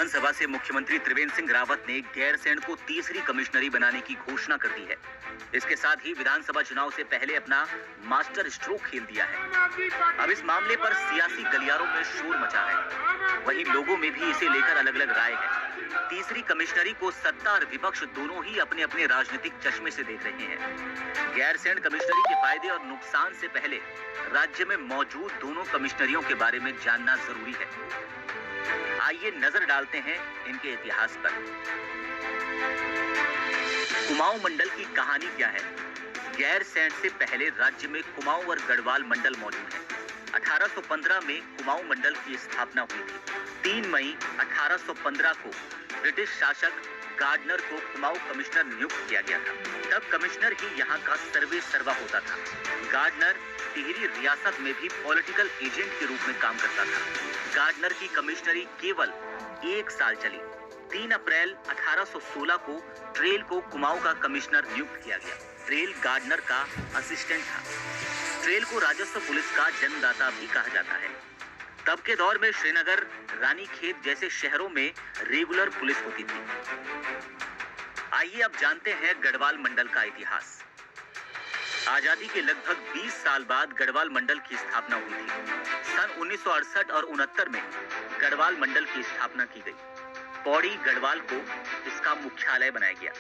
विधानसभा से मुख्यमंत्री त्रिवेंद्र सिंह रावत ने गैरसैंण को तीसरी कमिश्नरी बनाने की घोषणा कर दी है। इसके साथ ही विधानसभा चुनाव से पहले अपना मास्टर स्ट्रोक खेल दिया है। अब इस मामले पर सियासी गलियारों में शोर मचा है। वहीं लोगों में भी इसे लेकर अलग अलग राय है। तीसरी कमिश्नरी को सत्ता और विपक्ष दोनों ही अपने अपने राजनीतिक चश्मे से देख रहे हैं। गैरसैंण कमिश्नरी के फायदे और नुकसान से पहले राज्य में मौजूद दोनों कमिश्नरियों के बारे में जानना जरूरी है। आइए नजर डालते हैं इनके इतिहास पर। कुमाऊं मंडल की कहानी क्या है? गैरसैंण से पहले राज्य में कुमाऊं और गढ़वाल मंडल मौजूद है। 1815 में कुमाऊं मंडल की स्थापना हुई थी। 3 मई 1815 को ब्रिटिश शासक गार्डनर को कुमाऊं कमिश्नर नियुक्त किया गया था। तब कमिश्नर ही यहाँ का सर्वे सर्वा होता था। गार्डनर टिहरी रियासत में भी पॉलिटिकल एजेंट के रूप में काम करता था। गार्डनर की कमिश्नरी केवल 1 साल चली। 3 अप्रैल 1816 को ट्रेल को कुमाऊं का कमिश्नर नियुक्त किया गया। ट्रेल गार्डनर का असिस्टेंट था। ट्रेल को राजस्व पुलिस का जन्मदाता भी कहा जाता है। तब के दौर में श्रीनगर, रानीखेत जैसे शहरों में रेगुलर पुलिस होती थी। आइए अब जानते हैं गढ़वाल मंडल का इतिहास। आजादी के लगभग 20 साल बाद गढ़वाल मंडल की स्थापना हुई थी। सन 1968 और 69 में गढ़वाल मंडल की स्थापना की गई। पौड़ी गढ़वाल को इसका मुख्यालय बनाया गया।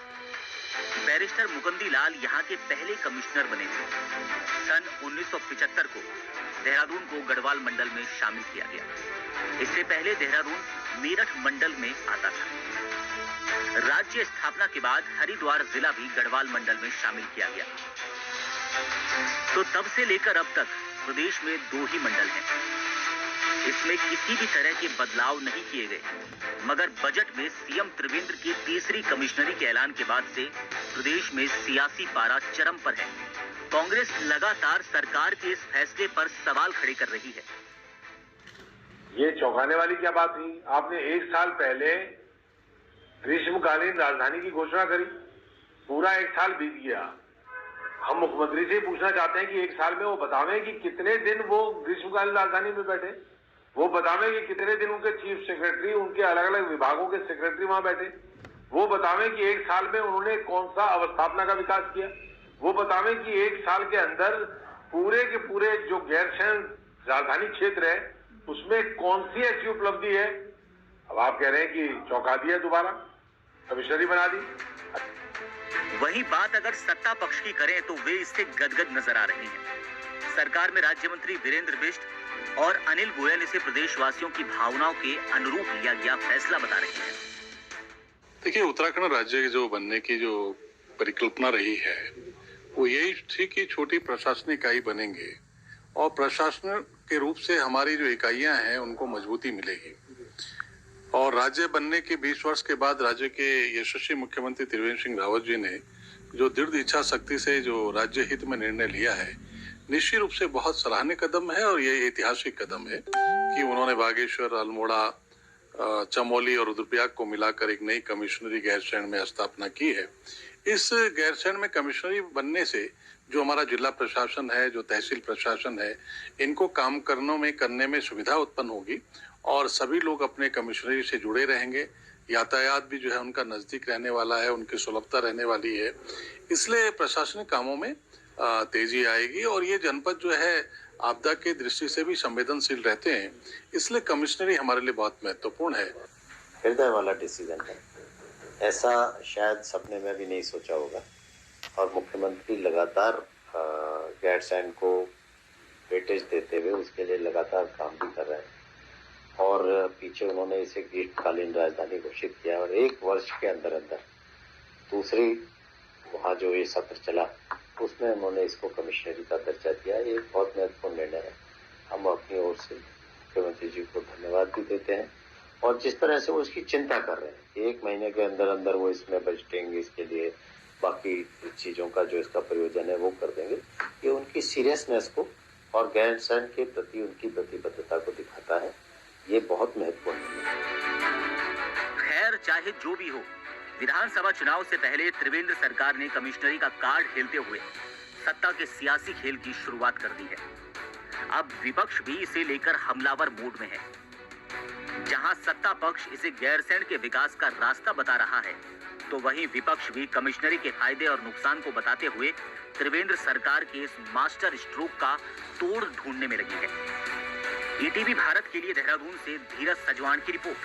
बैरिस्टर मुकुंदी लाल यहाँ के पहले कमिश्नर बने थे। सन 1975 को देहरादून को गढ़वाल मंडल में शामिल किया गया। इससे पहले देहरादून मेरठ मंडल में आता था। राज्य स्थापना के बाद हरिद्वार जिला भी गढ़वाल मंडल में शामिल किया गया। तो तब से लेकर अब तक प्रदेश में 2 ही मंडल हैं। इसमें किसी भी तरह के बदलाव नहीं किए गए। मगर बजट में सीएम त्रिवेंद्र की तीसरी कमिश्नरी के ऐलान के बाद से प्रदेश में सियासी पारा चरम पर है। कांग्रेस लगातार सरकार के इस फैसले पर सवाल खड़े कर रही है। ये चौंकाने वाली क्या बात हुई? आपने 1 साल पहले ग्रीष्मकालीन राजधानी की घोषणा करी। पूरा 1 साल बीत गया। हम मुख्यमंत्री से पूछना चाहते हैं कि 1 साल में वो बतावें कि कितने दिन वो ग्रीष्मकालीन राजधानी में बैठे। वो बतावें कि कितने दिन उनके चीफ सेक्रेटरी, उनके अलग अलग विभागों के सेक्रेटरी वहां बैठे। वो बतावें कि 1 साल में उन्होंने कौन सा अवस्थापना का विकास किया। वो बतावें कि 1 साल के अंदर पूरे के पूरे जो गैरसैंण राजधानी क्षेत्र है उसमें कौन सी ऐसी उपलब्धि है। अब आप कह रहे हैं कि चौंका दिया, दोबारा कमिश्नरी बना दी। वही बात अगर सत्ता पक्ष की करें तो वे इससे गदगद नजर आ रहे हैं। सरकार में राज्य मंत्री वीरेंद्र बिष्ट और अनिल गोयल इसे प्रदेशवासियों की भावनाओं के अनुरूप लिया गया फैसला बता रहे हैं। देखिए, उत्तराखंड राज्य जो बनने की जो परिकल्पना रही है वो यही थी कि छोटी प्रशासनिक इकाई बनेंगे और प्रशासन के रूप से हमारी जो इकाइयां हैं उनको मजबूती मिलेगी। और राज्य बनने के 20 वर्ष के बाद राज्य के यशस्वी मुख्यमंत्री त्रिवेंद्र सिंह रावत जी ने जो दृढ़ इच्छा शक्ति से जो राज्य हित में निर्णय लिया है, निश्चित रूप से बहुत सराहनीय कदम है। और ये ऐतिहासिक कदम है कि उन्होंने बागेश्वर, अल्मोड़ा, चमोली और रुद्रप्रयाग को मिलाकर एक नई कमिश्नरी गैरसैंण में स्थापना की है। इस गैरसैंण में कमिश्नरी बनने से जो हमारा जिला प्रशासन है, जो तहसील प्रशासन है, इनको काम करने में सुविधा उत्पन्न होगी और सभी लोग अपने कमिश्नरी से जुड़े रहेंगे। यातायात भी जो है उनका नजदीक रहने वाला है, उनकी सुलभता रहने वाली है। इसलिए प्रशासनिक कामों में तेजी आएगी और ये जनपद जो है आपदा की दृष्टि से भी संवेदनशील रहते हैं। इसलिए कमिश्नरी हमारे लिए बहुत महत्वपूर्ण है। हृदय वाला डिसीजन है। ऐसा शायद सपने में भी नहीं सोचा होगा। और मुख्यमंत्री लगातार गैरसैंण को वेटेज देते हुए उसके लिए लगातार काम भी कर रहे हैं। और पीछे उन्होंने इसे ग्रीष्मकालीन राजधानी घोषित किया और 1 वर्ष के अंदर अंदर दूसरी वहाँ जो ये सत्र चला उसमें उन्होंने इसको कमिश्नरी का दर्जा दिया। ये बहुत महत्वपूर्ण निर्णय है। हम अपनी ओर से मुख्यमंत्री जी को धन्यवाद भी देते हैं। और जिस तरह से वो इसकी चिंता कर रहे हैं कि 1 महीने के अंदर अंदर वो इसमें बजटेंगे, इसके लिए बाकी चीज़ों का जो इसका प्रयोजन है वो कर देंगे। ये उनकी सीरियसनेस को और गैरसैंण के प्रति उनकी प्रतिबद्धता को दिखाता है। ये बहुत महत्वपूर्ण है। खैर, चाहे जो भी हो, विधानसभा चुनाव से पहले त्रिवेंद्र सरकार ने कमिश्नरी का कार्ड खेलते हुए सत्ता के सियासी खेल की शुरुआत कर दी है। अब विपक्ष भी इसे लेकर हमलावर मूड में है। जहां सत्ता पक्ष इसे गैरसैंण के विकास का रास्ता बता रहा है, तो वहीं विपक्ष भी कमिश्नरी के फायदे और नुकसान को बताते हुए त्रिवेंद्र सरकार के इस मास्टर स्ट्रोक का तोड़ ढूंढने में लगी है। ईटीवी भारत के लिए देहरादून से धीरज सजवान की रिपोर्ट।